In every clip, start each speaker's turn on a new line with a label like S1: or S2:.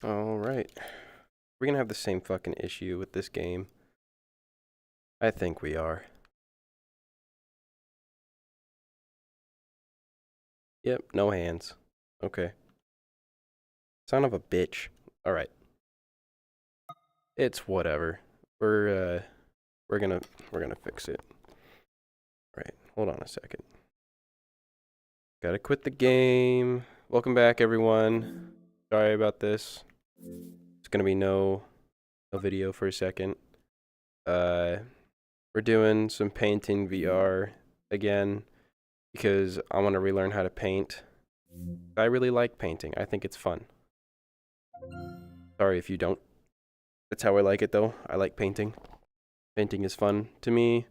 S1: Alright. We're gonna have the same fucking issue with this game. I think we are. Yep, no hands. Okay. Son of a bitch. Alright. It's whatever. We're gonna fix it. Alright, hold on a second. Gotta quit the game. Welcome back, everyone. Sorry about this. It's gonna be no video for a second. We're doing some painting VR again because I want to relearn how to paint. I really like painting. I think it's fun. Sorry if you don't. That's how I like it though. I like painting. Painting is fun to me.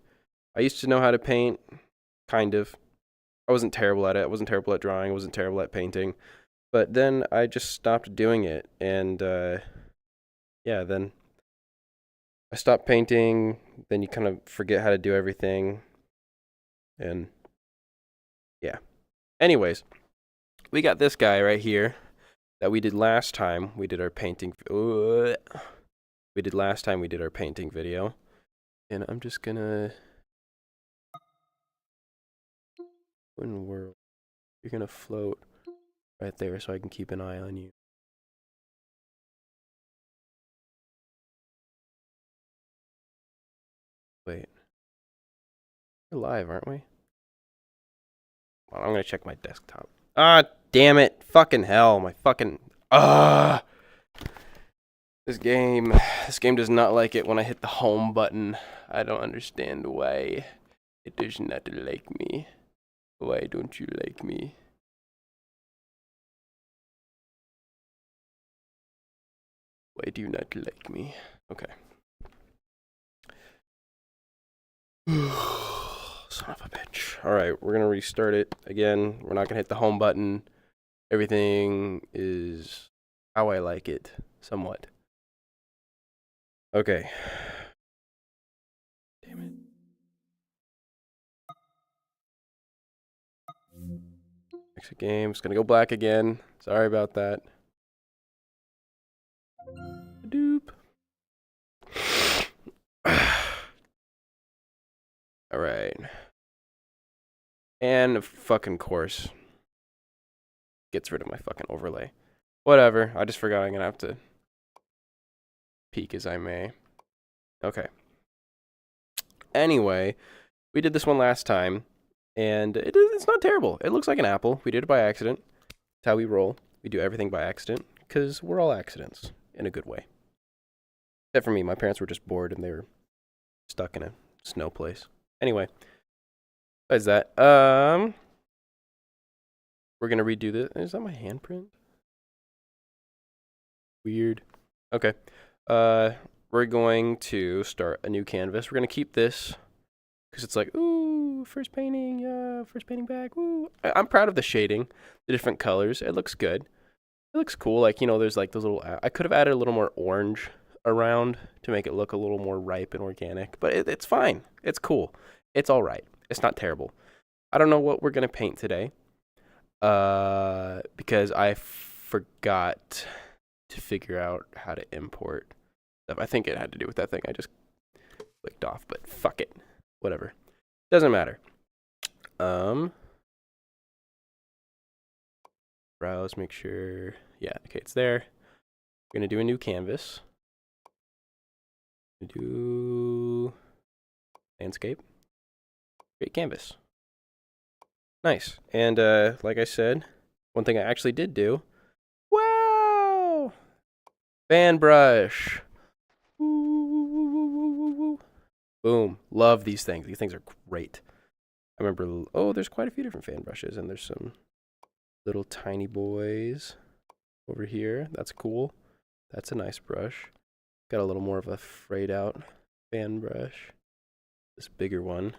S1: I used to know how to paint, kind of. I wasn't terrible at it. I wasn't terrible at drawing. I wasn't terrible at painting. But then I just stopped doing it. And yeah, then I stopped painting. Then you kind of forget how to do everything. And yeah. Anyways, we got this guy right here that we did last time. We did our painting. We did last time we did our painting video. And I'm just gonna. What in the world? You're gonna float right there so I can keep an eye on you. Wait. We're live, aren't we? Well, I'm gonna check my desktop. Ah, damn it. Fucking hell. My fucking. Ah! This game does not like it when I hit the home button. I don't understand why it does not like me. Why don't you like me? Why do you not like me? Okay. Son of a bitch. Alright, we're gonna restart it again. We're not gonna hit the home button. Everything is how I like it, somewhat. Okay. Damn it. Exit game. It's gonna go black again. Sorry about that. Doop. Alright. And fucking course. Gets rid of my fucking overlay. Whatever. I just forgot I'm gonna have to peek as I may. Okay. Anyway, we did this one last time, and it's not terrible. It looks like an apple. We did it by accident. That's how we roll. We do everything by accident, because we're all accidents, in a good way. Except for me. My parents were just bored, and they were stuck in a snow place. Anyway, besides that, we're gonna redo this. Is that my handprint? Weird. Okay. We're going to start a new canvas. We're gonna keep this because it's like, ooh, first painting, yeah, first painting back, woo. I'm proud of the shading, the different colors. It looks good. It looks cool. Like, you know, there's like those little. I could have added a little more orange around to make it look a little more ripe and organic, but it's fine. It's cool. It's all right. It's not terrible. I don't know what we're gonna paint today. Because I forgot to figure out how to import stuff. I think it had to do with that thing I just clicked off, but fuck it. Whatever. Doesn't matter. Browse, make sure. Yeah, okay, it's there. We're gonna do a new canvas. Do landscape. Great canvas. Nice. And like I said, one thing I actually did do. Wow! Fan brush. Boom. Love these things. These things are great. I remember, oh, there's quite a few different fan brushes, and there's some little tiny boys over here. That's cool. That's a nice brush. Got a little more of a frayed out fan brush. This bigger one.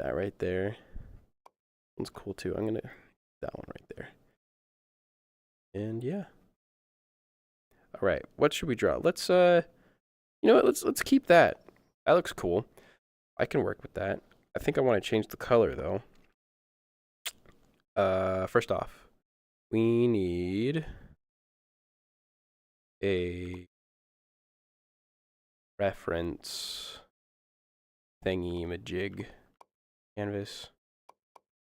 S1: That right there. One's cool too. I'm gonna that one right there. And yeah. All right. What should we draw? Let's you know what? Let's keep that. That looks cool. I can work with that. I think I want to change the color though. First off, we need a reference thingy majig canvas.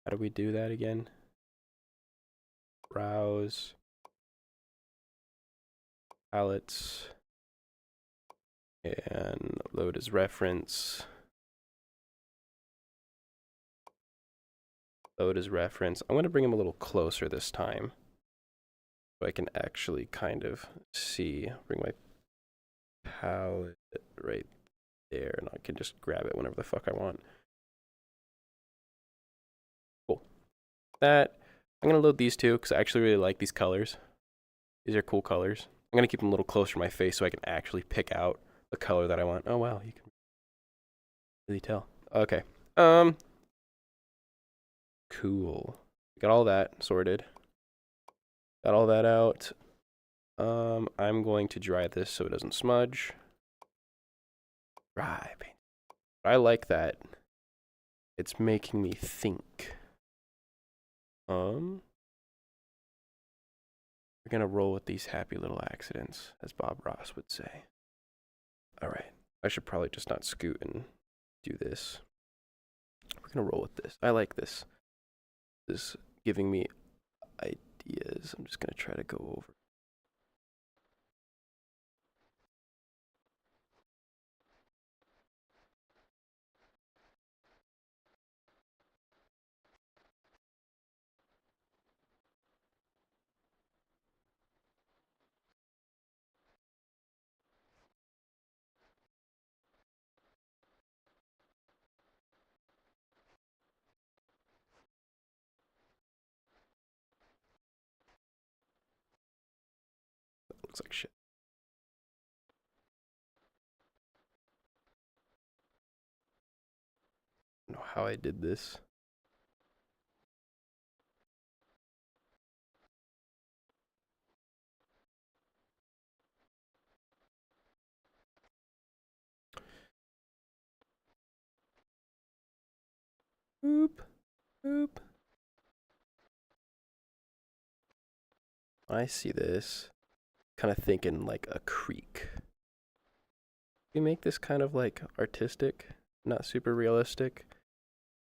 S1: How do we do that again? Browse palettes and load as reference. Load as reference. I'm going to bring him a little closer this time so I can actually kind of see. Bring my palette right there and I can just grab it whenever the fuck I want. Cool. That. I'm going to load these two because I actually really like these colors. These are cool colors. I'm going to keep them a little closer to my face so I can actually pick out the color that I want. Oh, wow. You can really tell. Okay. Cool. Got all that sorted. Got all that out. I'm going to dry this so it doesn't smudge. Dry paint. I like that. It's making me think. We're gonna roll with these happy little accidents, as Bob Ross would say. Alright. I should probably just not scoot and do this. We're gonna roll with this. I like this. This is giving me ideas. I'm just gonna try to go over. That looks like shit. I don't know how I did this. Boop. Boop. I see this. Kind of thinking like a creek. We make this kind of like artistic, not super realistic.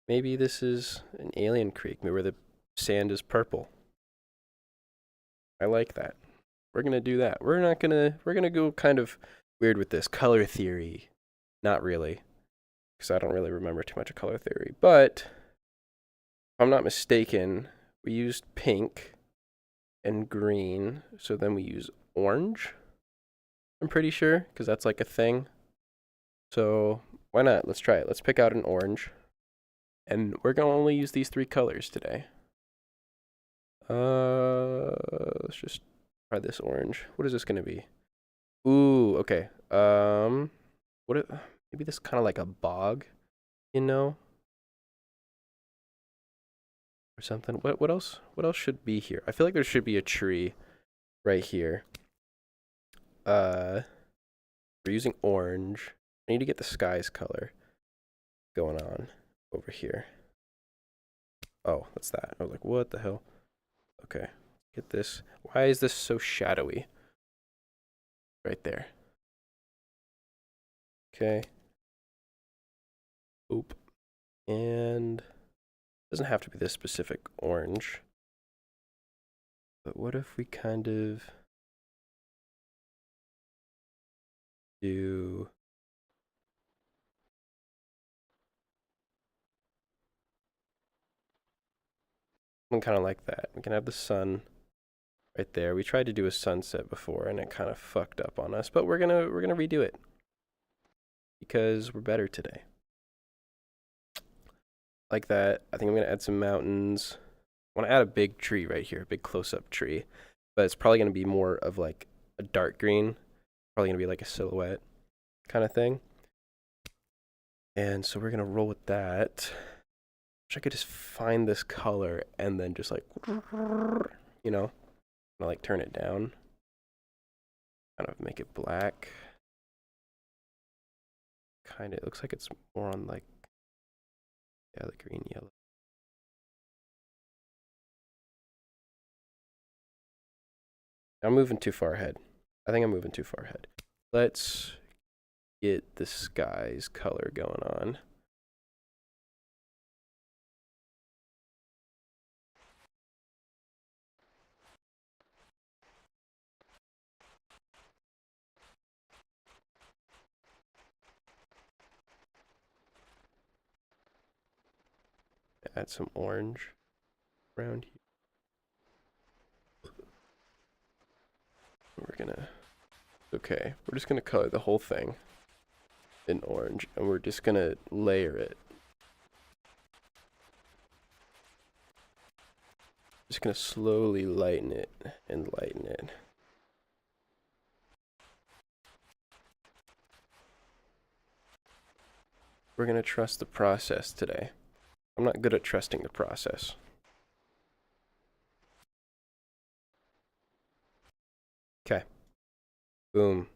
S1: Maybe this is an alien creek, maybe where the sand is purple. I like that. We're gonna do that. We're gonna go kind of weird with this color theory. Not really, because I don't really remember too much of color theory. But if I'm not mistaken, we used pink and green, so then we use orange. I'm pretty sure, because that's like a thing. So why not? Let's try it. Let's pick out an orange. And we're gonna only use these three colors today. Let's just try this orange. What is this gonna be? Ooh, okay. Maybe this kind of like a bog, you know? Or something. What else? What else should be here? I feel like there should be a tree right here. We're using orange. I need to get the sky's color going on over here. Oh, that's that. I was like, what the hell? Okay, get this. Why is this so shadowy? Right there. Okay. Oop. And it doesn't have to be this specific orange. But what if we kind of do something kind of like that? We can have the sun right there. We tried to do a sunset before and it kind of fucked up on us, but we're gonna redo it because we're better today. Like that. I think I'm gonna add some mountains. I want to add a big tree right here, a big close-up tree, but it's probably gonna be more of like a dark green. Probably gonna be like a silhouette kind of thing. And so we're gonna roll with that. Wish I could just find this color and then just like, you know, like turn it down. Kind of make it black. Kind of, it looks like it's more on like, yeah, the green, yellow. I'm moving too far ahead. I think I'm moving too far ahead. Let's get the sky's color going on. Add some orange around here. We're gonna, okay, we're just gonna color the whole thing in orange, and we're just gonna layer it. Just gonna slowly lighten it and lighten it. We're gonna trust the process today. I'm not good at trusting the process. Okay. Boom.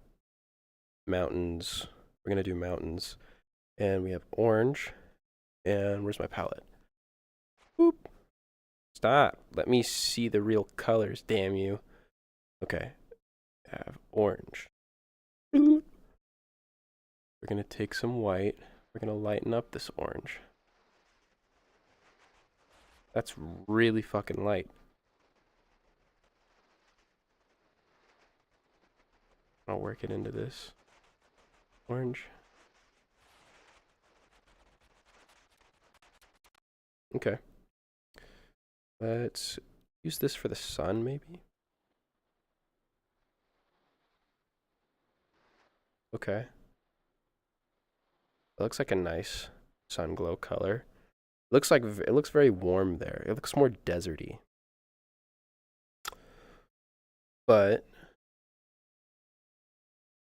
S1: Mountains. We're gonna do mountains. And we have orange. And where's my palette? Boop. Stop. Let me see the real colors, damn you. Okay. I have orange. We're gonna take some white. We're gonna lighten up this orange. That's really fucking light. I'll work it into this orange. Okay. Let's use this for the sun, maybe? Okay. It looks like a nice sun glow color. It looks very warm there. It looks more deserty. But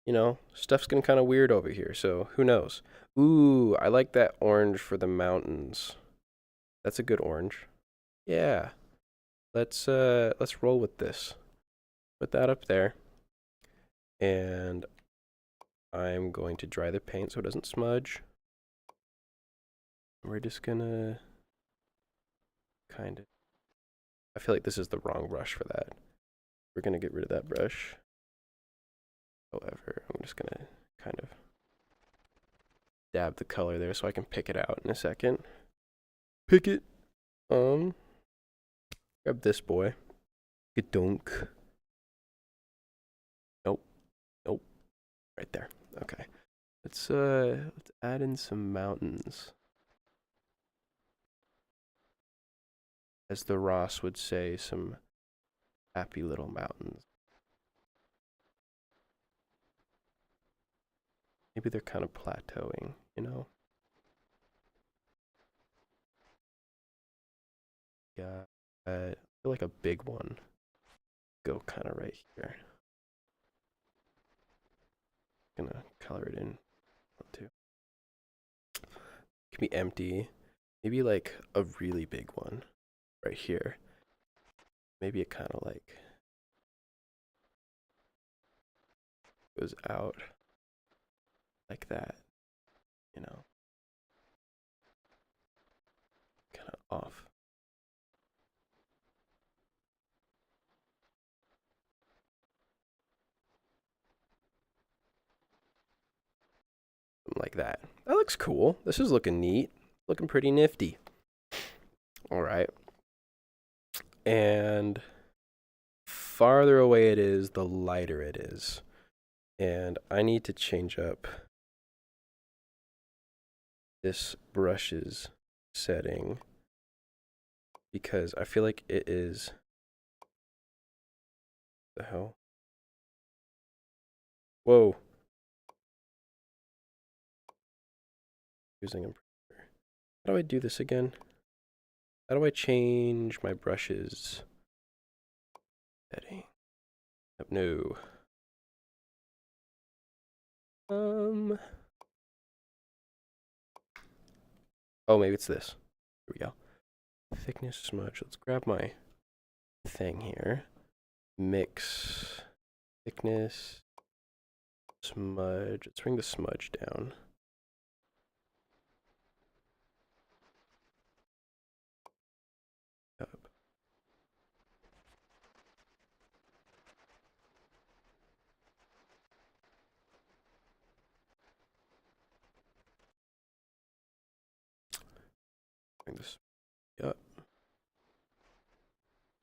S1: you know, stuff's getting kind of weird over here, so who knows? Ooh, I like that orange for the mountains. That's a good orange. Yeah. Let's roll with this. Put that up there. And I'm going to dry the paint so it doesn't smudge. We're just gonna kind of, I feel like this is the wrong brush for that. We're gonna get rid of that brush. However, I'm just gonna kind of dab the color there so I can pick it out in a second. Pick it. Grab this boy. Get dunk. Nope. Nope. Right there. Okay. Let's add in some mountains. As the Ross would say, some happy little mountains. Maybe they're kind of plateauing, you know? Yeah, I feel like a big one. Go kind of right here. Gonna color it in too. It can be empty. Maybe like a really big one right here. Maybe it kind of like goes out like that, you know? Kind of off. Like that. That looks cool. This is looking neat. Looking pretty nifty. All right. And farther away it is, the lighter it is. And I need to change up this brush's setting because I feel like it is, the hell? Whoa. Using a, how do I do this again? How do I change my brushes setting? No. Oh, maybe it's this. Here we go. Thickness smudge. Let's grab my thing here. Mix thickness smudge. Let's bring the smudge down. Up. bring this up.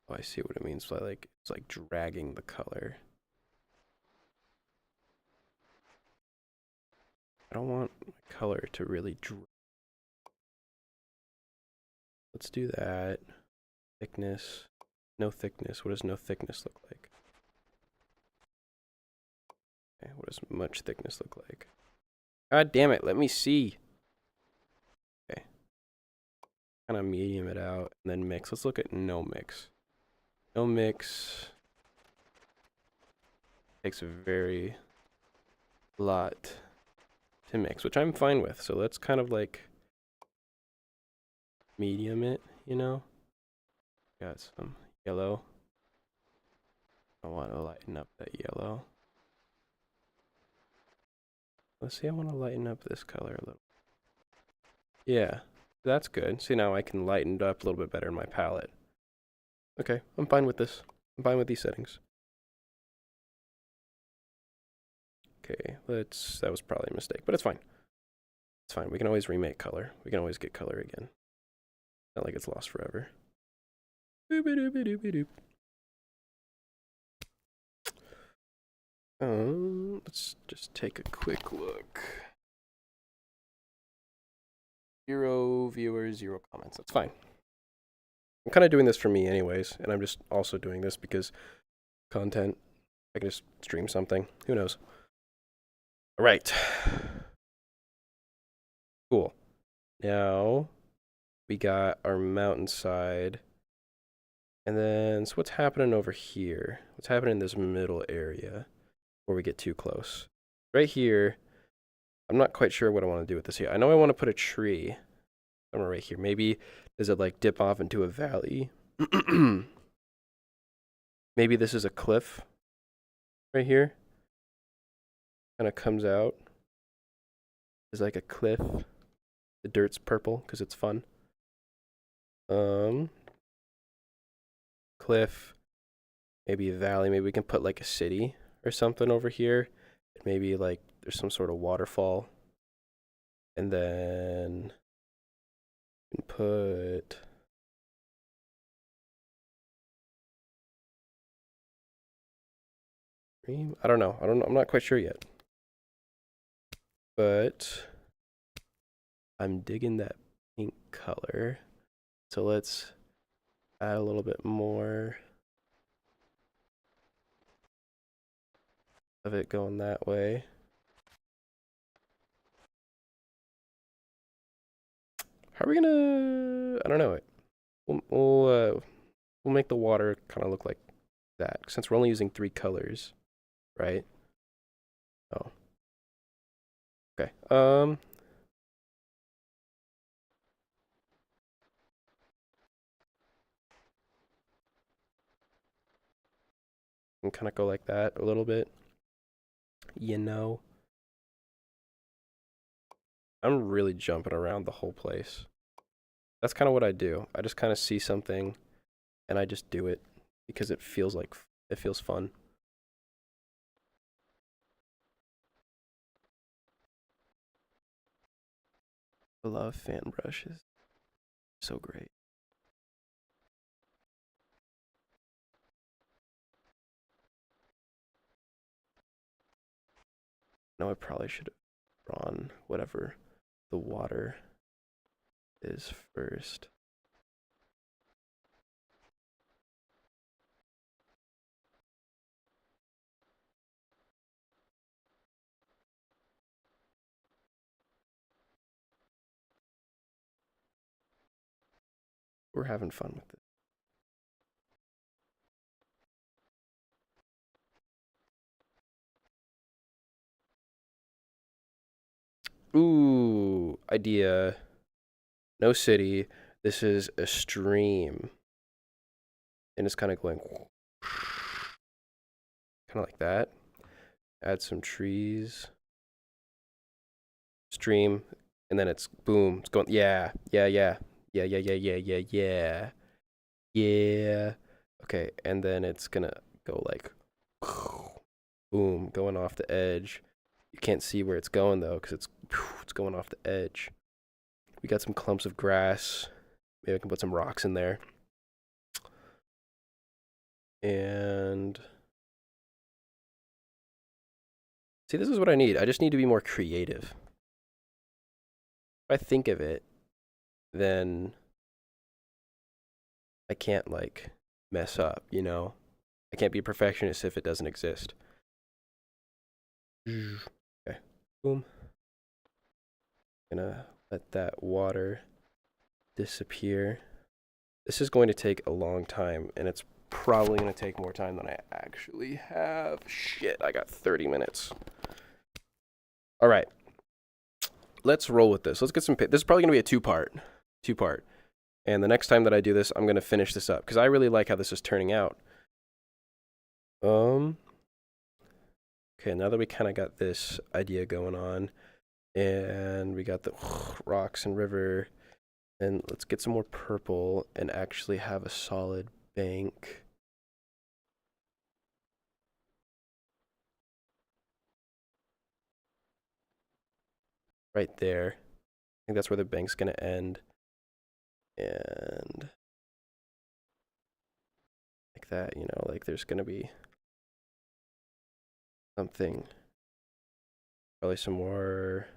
S1: Oh, I see what it means by like it's like dragging the color. I don't want my color to really let's do that. Thickness. No thickness. What does no thickness look like? Okay, what does much thickness look like? God damn it, let me see. Okay. Kind of medium it out and then mix. Let's look at no mix. No mix takes a very lot to mix, which I'm fine with. So let's kind of like medium it, you know? Got some yellow. I want to lighten up that yellow. Let's see, I want to lighten up this color a little. Yeah, that's good. See, now I can lighten it up a little bit better in my palette. Okay, I'm fine with this. I'm fine with these settings. Okay, that was probably a mistake, but it's fine. It's fine, we can always remake color. We can always get color again. Not like it's lost forever. Let's just take a quick look. 0 viewers, 0 comments. That's fine. I'm kind of doing this for me anyways, and I'm just also doing this because content. I can just stream something. Who knows? All right. Cool. Now we got our mountainside. And then, so what's happening over here? What's happening in this middle area before we get too close? Right here, I'm not quite sure what I want to do with this here. I know I want to put a tree somewhere right here. Maybe, does it like dip off into a valley? Maybe this is a cliff right here. Kind of comes out. It's like a cliff. The dirt's purple because it's fun. Cliff, maybe a valley. Maybe we can put like a city or something over here. Maybe like there's some sort of waterfall. And then we can put I don't know. I'm not quite sure yet. But I'm digging that pink color. So let's add a little bit more of it going that way. How are we gonna? I don't know. We'll make the water kind of look like that since we're only using 3 colors, right? Oh. Okay. And kind of go like that a little bit. You know. I'm really jumping around the whole place. That's kind of what I do. I just kind of see something and I just do it because it feels fun. I love fan brushes. So great. No, I probably should have drawn whatever the water is first. We're having fun with it. Ooh, idea. No city. This is a stream. And it's kind of going kind of like that. Add some trees. Stream. And then it's boom. It's going, yeah. Yeah. Okay, and then it's gonna go like boom, going off the edge. You can't see where it's going though, because it's going off the edge. We got some clumps of grass Maybe I can put some rocks in there. And see, this is what I need. I just need to be more creative. If I think of it, then I can't like mess up, you know? I can't be a perfectionist if it doesn't exist. Okay, boom. Gonna let that water disappear. This is going to take a long time, and it's probably going to take more time than I actually have. Shit, I got 30 minutes. All right. Let's roll with this. Let's get some... This is probably going to be a two-part. And the next time that I do this, I'm going to finish this up, because I really like how this is turning out. Okay, now that we kind of got this idea going on, and we got the rocks and river, and let's get some more purple and actually have a solid bank. Right there. I think that's where the bank's going to end. And like that, you know, like there's going to be something. Probably some more.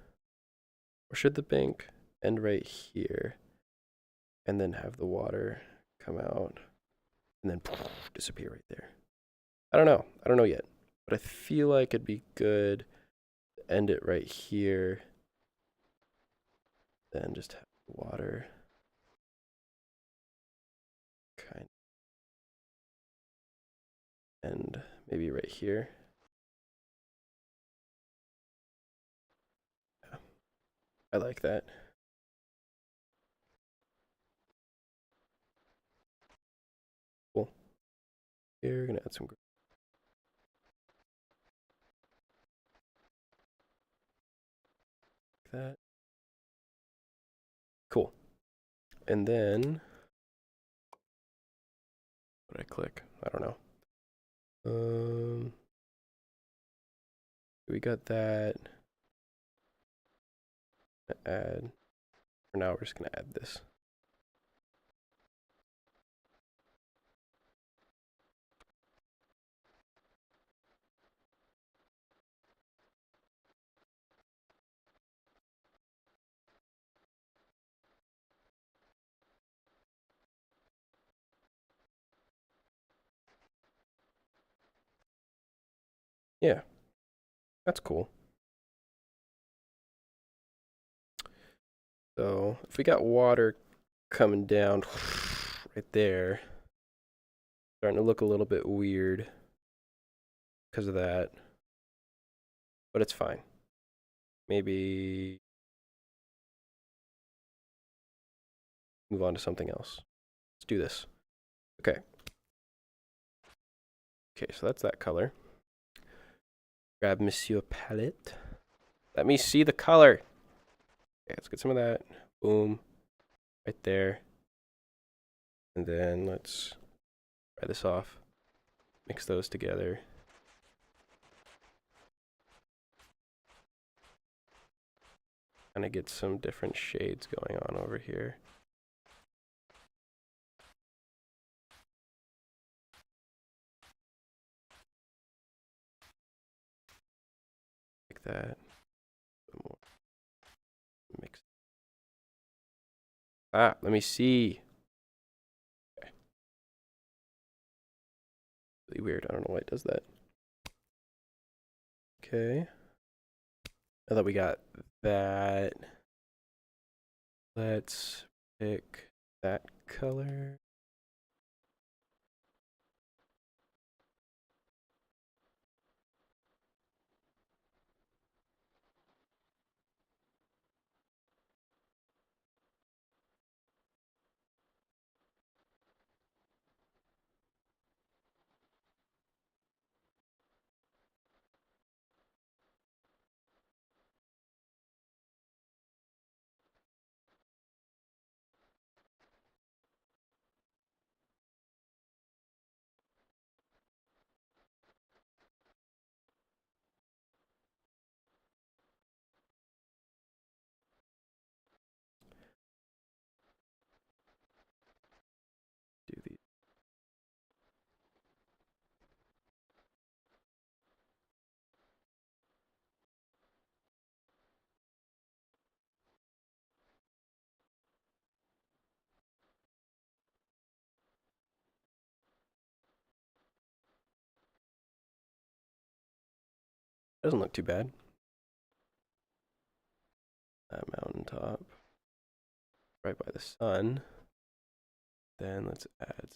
S1: Or should the bank end right here? And then have the water come out. And then disappear right there. I don't know. I don't know yet. But I feel like it'd be good to end it right here. Then just have the water. Kind of. And maybe right here. Yeah. I like that. Cool. Here, we're gonna add some like that. Cool. And then what did I click? I don't know. We got that. Add. For now, we're just gonna add this. Yeah, that's cool. So if we got water coming down right there, starting to look a little bit weird because of that, but it's fine. Maybe move on to something else. Let's do this. Okay. Okay, so that's that color. Grab Monsieur Palette. Let me see the color. Okay, let's get some of that. Boom. Right there. And then let's dry this off. Mix those together. Kind of get some different shades going on over here. Like that. More. Mix. Ah, let me see. Okay. Really weird. I don't know why it does that. Okay. Now that we got that, let's pick that color. Doesn't look too bad. That mountaintop. Right by the sun. Then let's add.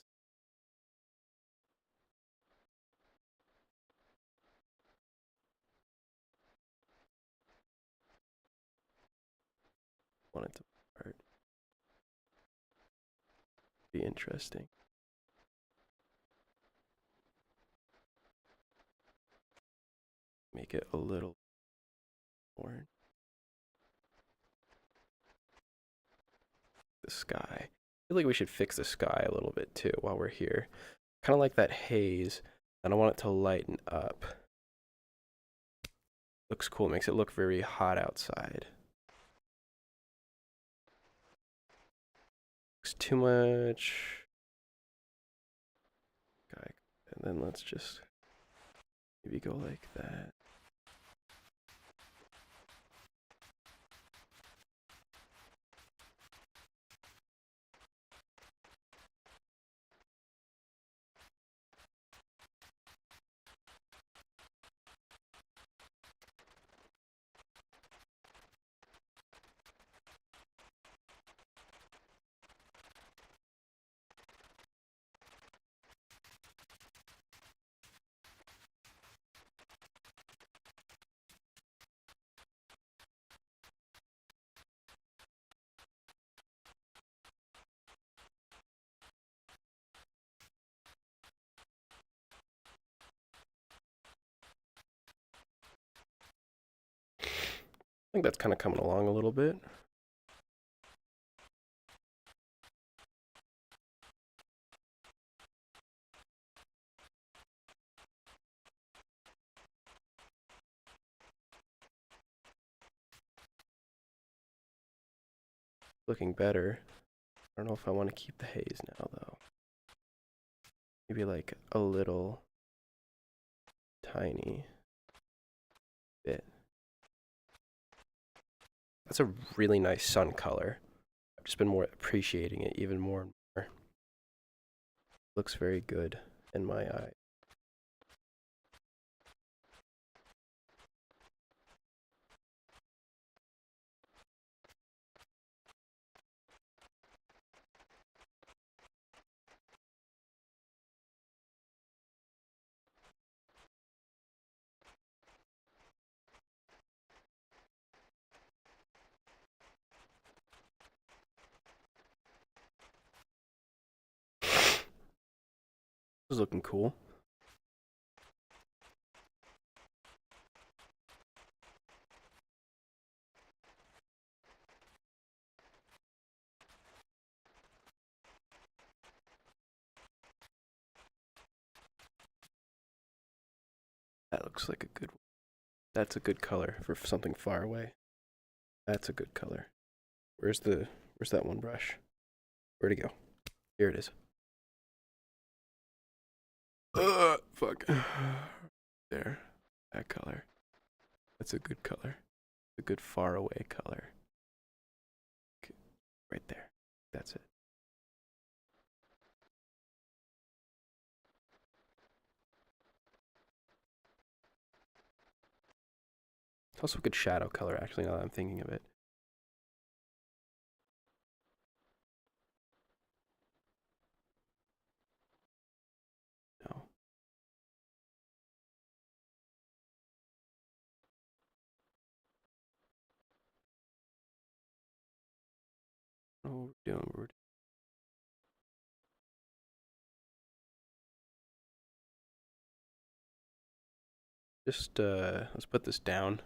S1: Want it to part. Be interesting. Make it a little more. The sky. I feel like we should fix the sky a little bit too while we're here. Kind of like that haze, and I want it to lighten up. Looks cool, makes it look very hot outside. Looks too much. Okay, and then let's just maybe go like that. I think that's kind of coming along a little bit. Looking better. I don't know if I want to keep the haze now though. Maybe like a little tiny bit. That's a really nice sun color. I've just been more appreciating it even more and more. Looks very good in my eye. This is looking cool. That looks like a good one. That's a good color for something far away. That's a good color. Where's that one brush? Where'd it go? Here it is. Fuck. There. That color. That's a good color. A good far away color. Okay. Right there. That's it. It's also a good shadow color, actually, now that I'm thinking of it. No. Oh, we're doing. Just, let's put this down.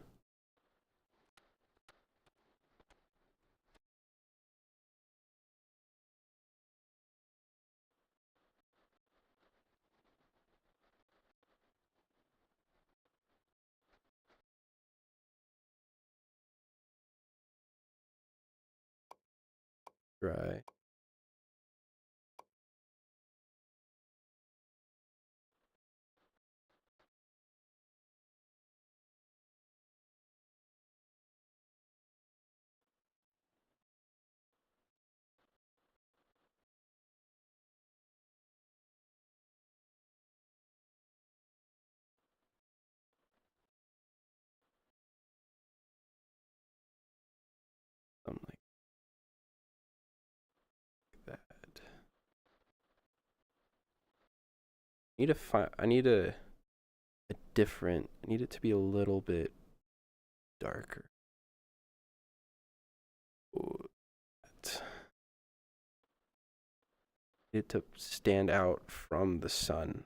S1: Dry. something like that. I need a different. I need it to be a little bit darker. It to stand out from the sun.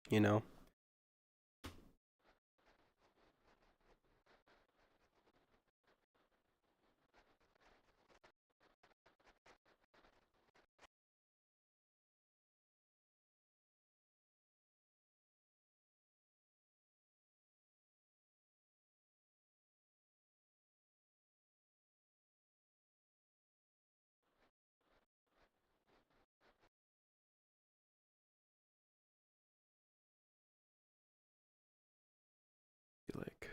S1: You know? Like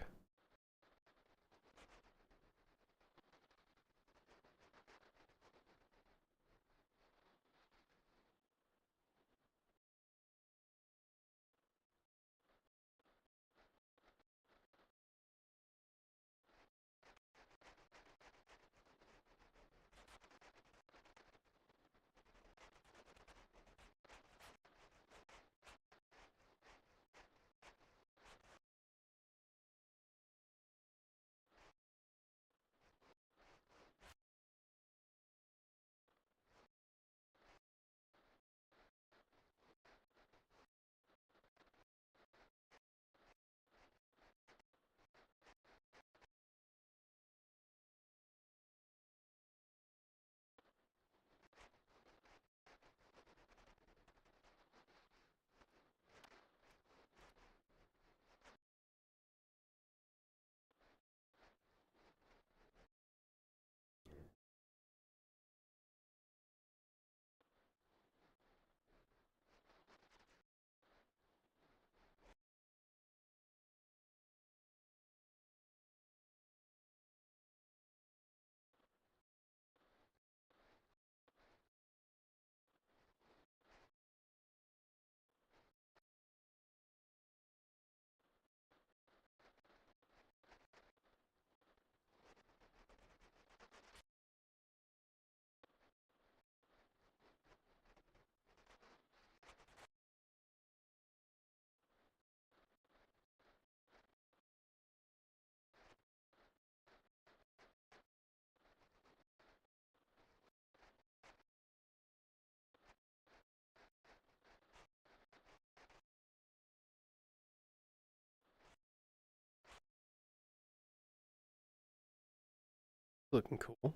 S1: looking cool.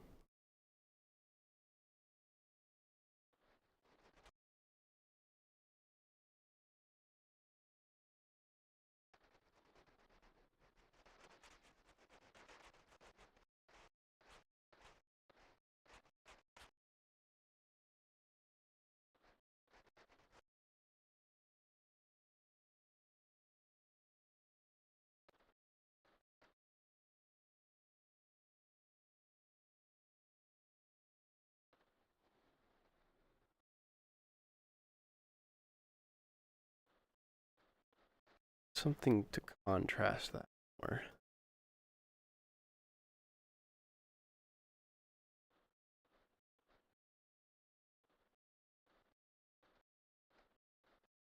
S1: Something to contrast that more.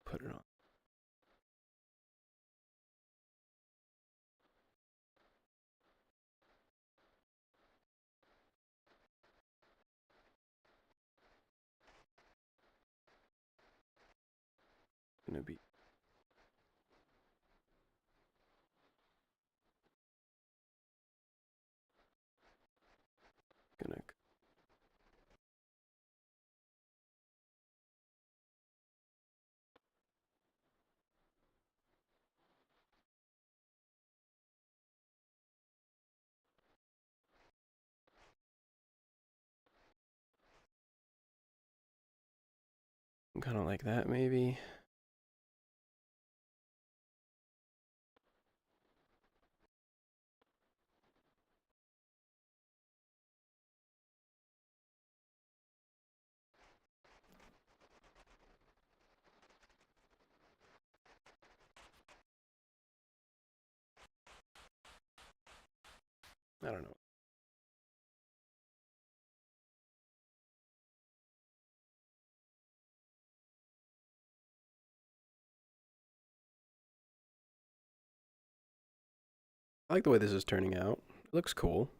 S1: Put it on. Gonna be gonna kind of like that maybe. I don't know. I like the way this is turning out. It looks cool.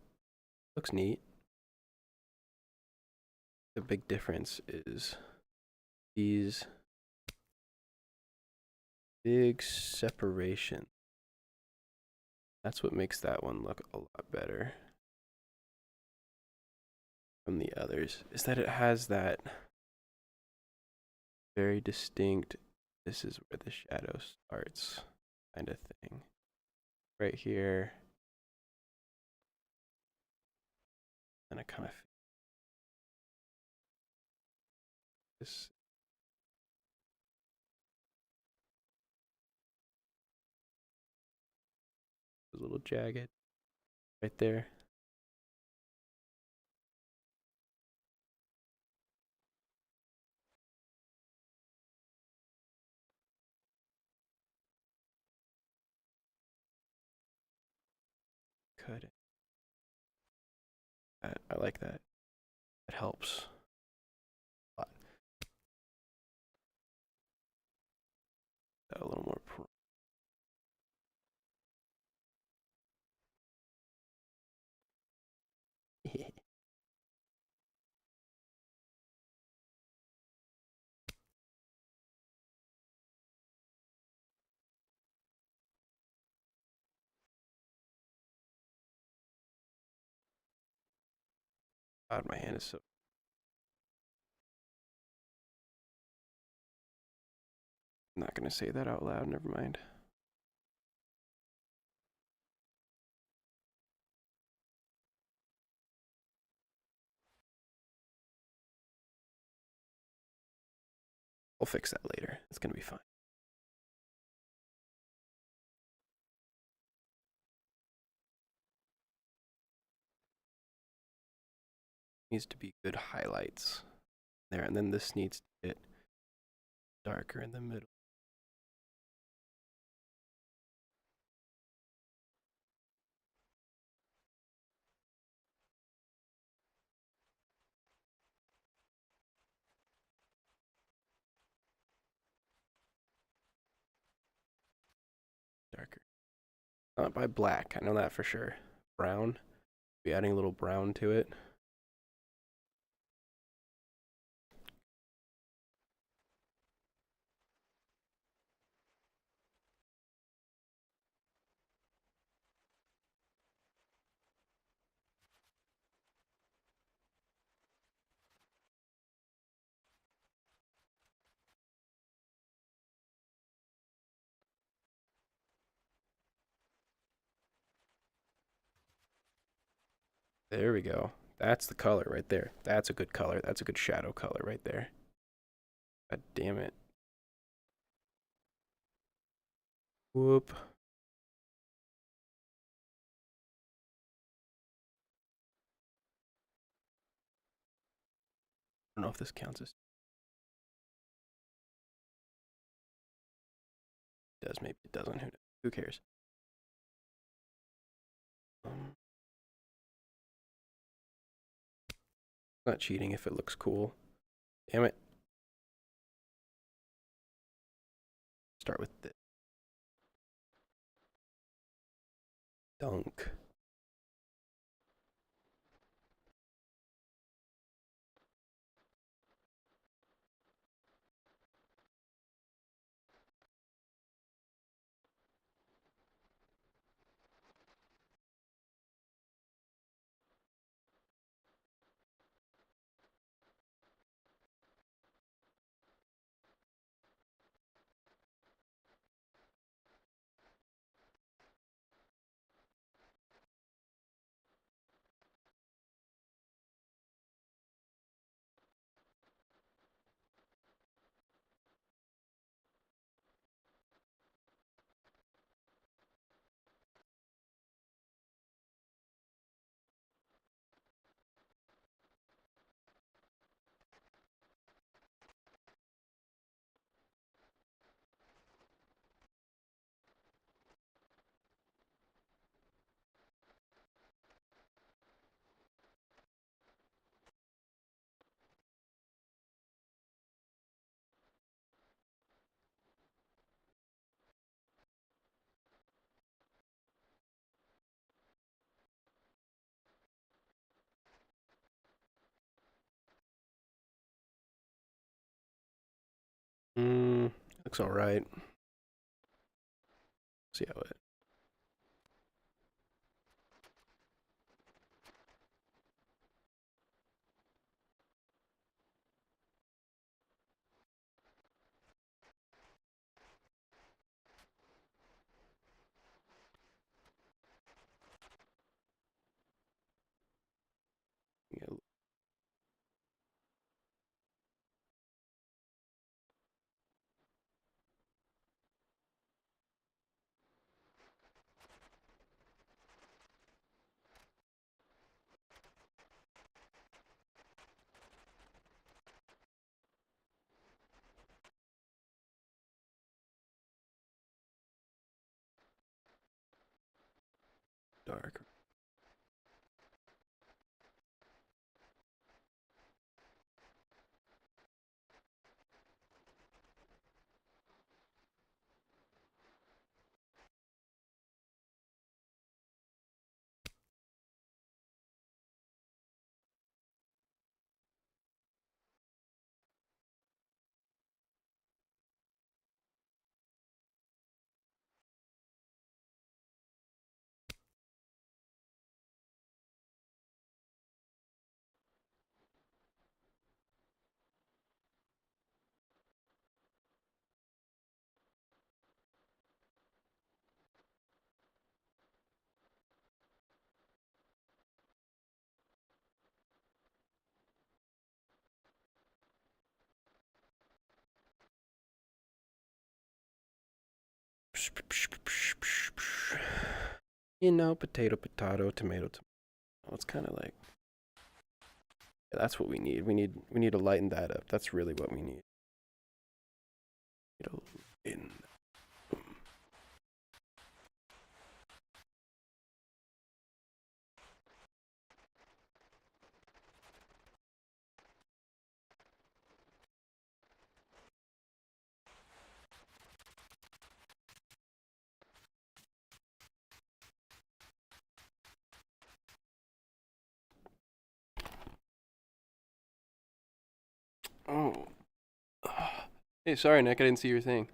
S1: Looks neat. The big difference is these big separation. That's what makes that one look a lot better from the others, is that it has that very distinct, this is where the shadow starts kind of thing. Right here. And I kind of this is a little jagged right there. Cut it. I like that. It helps a lot. A little more. God, my hand is so. I'm not gonna say that out loud. Never mind. We'll fix that later. It's gonna be fine. Needs to be good highlights there, and then this needs to get darker in the middle. Darker. Not by black. I know that for sure. Brown. Be adding a little brown to it. There we go. That's the color right there. That's a good color. That's a good shadow color right there. God damn it. Whoop. I don't know if this counts as. It does, maybe it doesn't. Who cares? Um, not cheating if it looks cool. Damn it. Start with the dunk. looks all right. See how it. Yeah. Dark. You know, potato, potato, tomato, tomato. It's kind of like, yeah, that's what we need. We need to lighten that up. That's really what we need. In. Oh. Hey, sorry, Nick. I didn't see your thing.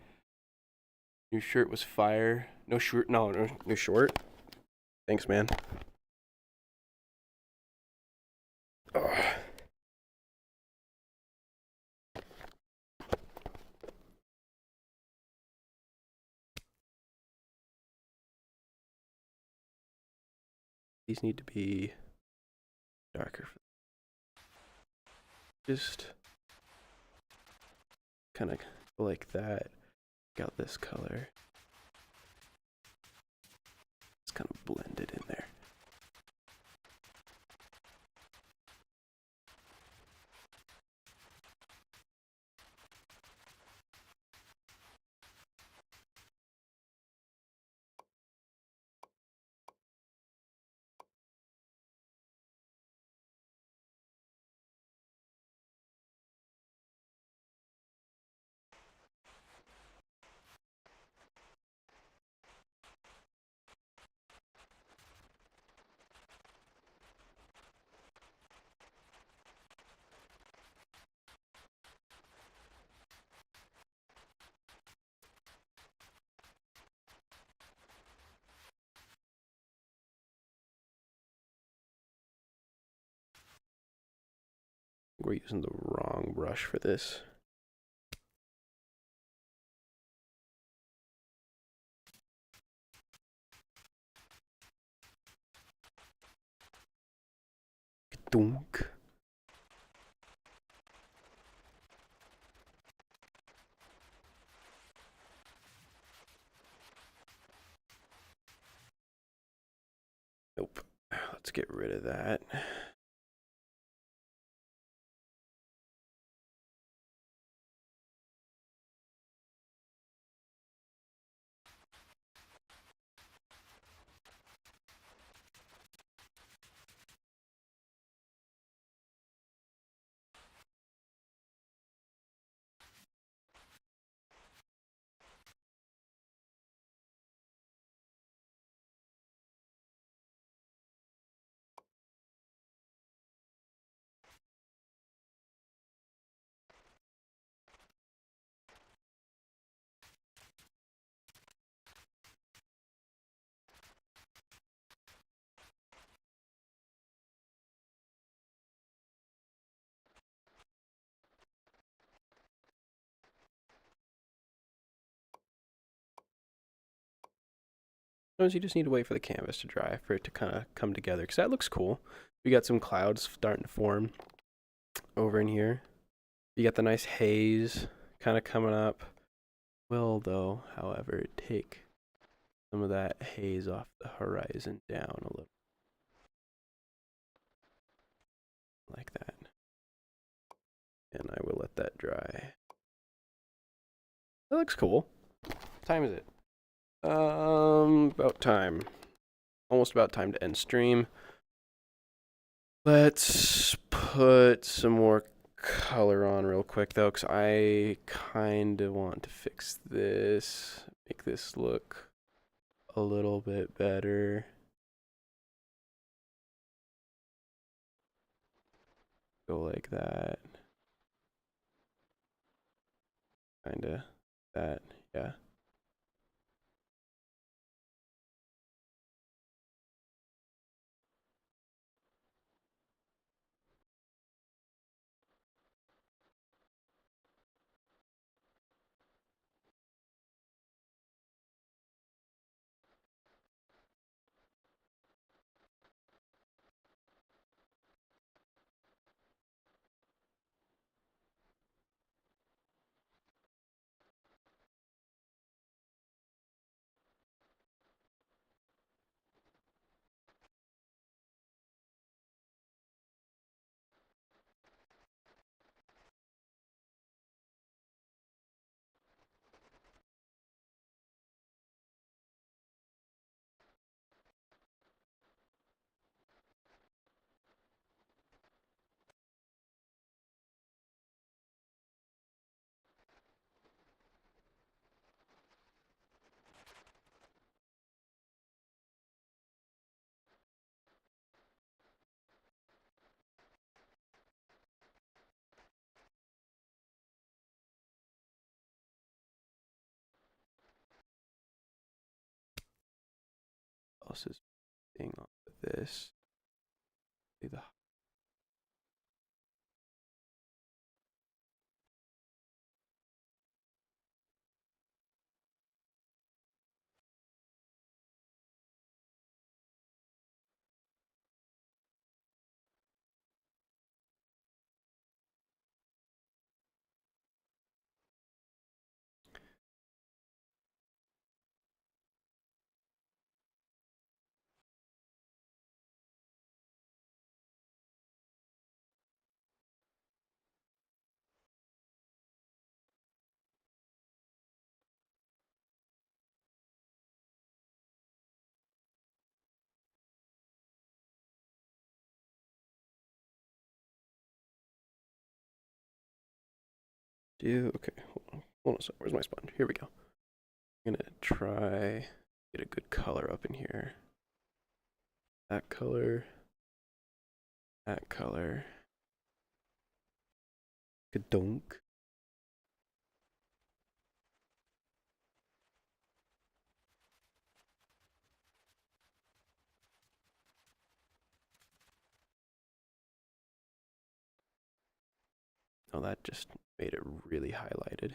S1: Your shirt was fire. No short. No, no, no short. Thanks, man. Oh. These need to be darker. Just kind of like that. Got this color. It's kind of blended in there. We're using the wrong brush for this. Dunk. Nope. Let's get rid of that. Sometimes you just need to wait for the canvas to dry for it to kind of come together, because that looks cool. We got some clouds starting to form over in here. You got the nice haze kind of coming up. Will, though, however, take some of that haze off the horizon down a little. Like that. And I will let that dry. That looks cool. What time is it? About time. Almost about time to end stream. Let's put some more color on real quick though, because I kind of want to fix this, make this look a little bit better. Go like that. Kind of that, yeah. What else is being on with this? Do the do okay. Hold on a second. Where's my sponge? Here we go. I'm gonna try get a good color up in here. That color. That color. Kadunk. Oh, that just made it really highlighted.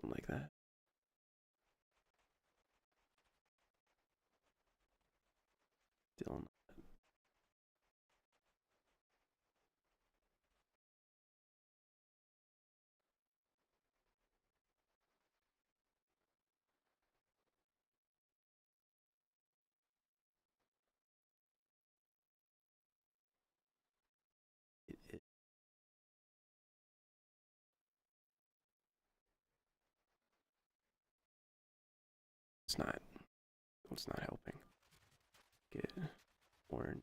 S1: Like that. Still, it's not. It's not helping. Get orange.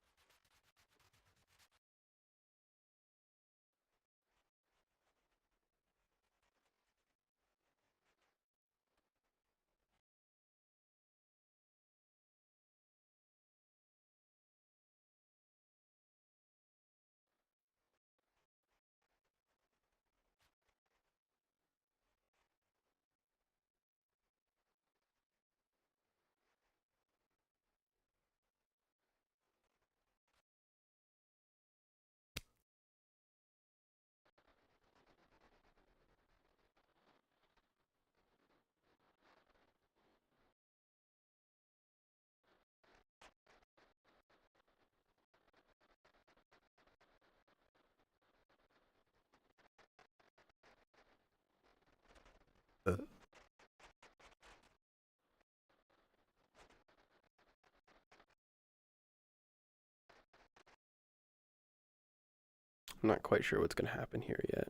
S1: I'm not quite sure what's going to happen here yet.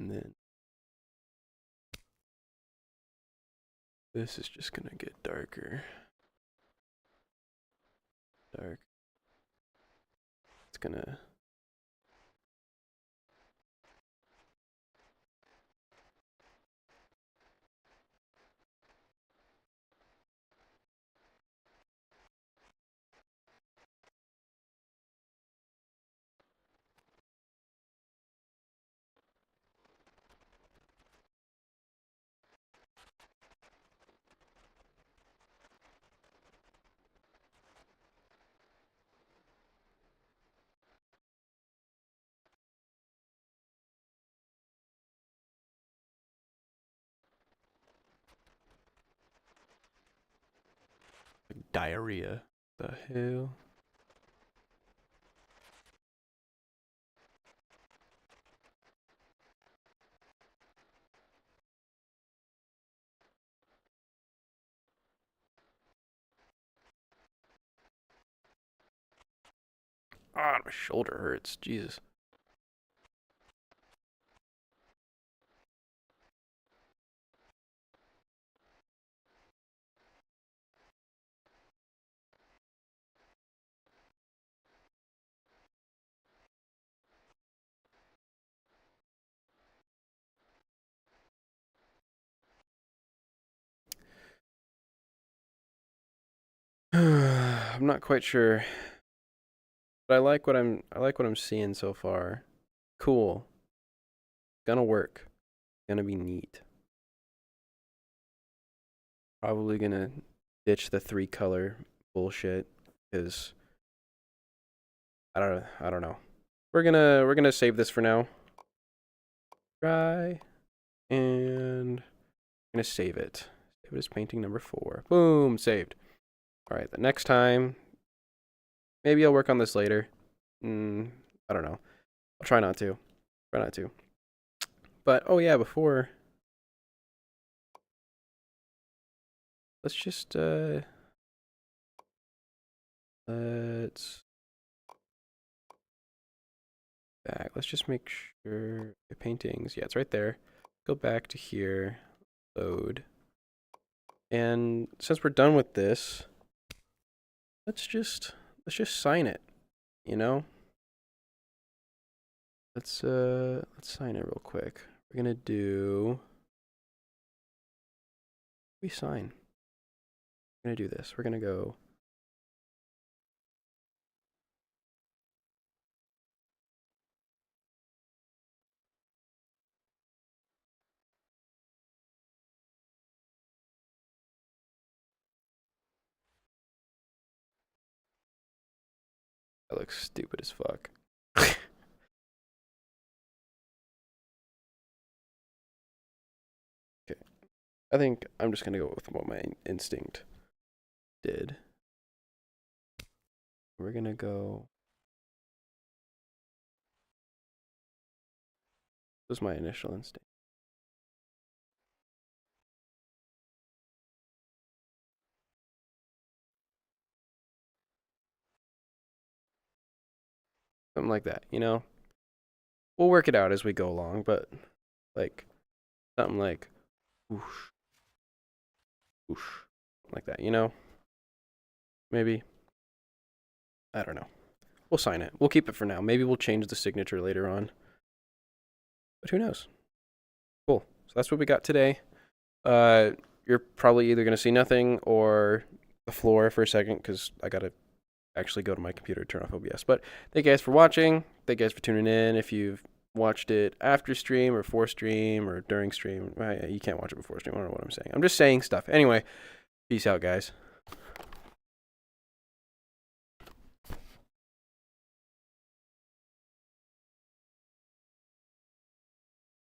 S1: And then this is just going to get darker. Dark. It's going to... like diarrhea. The hell? Ah, my shoulder hurts. Jesus. I'm not quite sure, but I like what I'm seeing so far. Cool. Gonna work. Gonna be neat. Probably gonna ditch the 3-color bullshit because I don't know. We're gonna save this for now. Try and I'm gonna save it. Save it as painting number 4. Boom, saved. All right, the next time, maybe I'll work on this later. I don't know. I'll try not to. Try not to. But oh yeah, before, let's just let's back. Let's just make sure the paintings. Yeah, it's right there. Go back to here. Load. And since we're done with this, let's just sign it, you know? Let's sign it real quick. We're gonna do we sign. We're gonna do this. We're gonna go that looks stupid as fuck. Okay. I think I'm just gonna go with what my instinct did. We're gonna go. This was my initial instinct. Something like that, you know? We'll work it out as we go along, but like something like whoosh, whoosh, like that, you know? Maybe. I don't know. We'll sign it. We'll keep it for now. Maybe we'll change the signature later on. But who knows? Cool. So that's what we got today. You're probably either going to see nothing or the floor for a second because I got to actually go to my computer to turn off OBS. But thank you guys for watching. Thank you guys for tuning in. If you've watched it after stream or for stream or during stream, you can't watch it before stream. I don't know what I'm saying. I'm just saying stuff. Anyway, peace out, guys.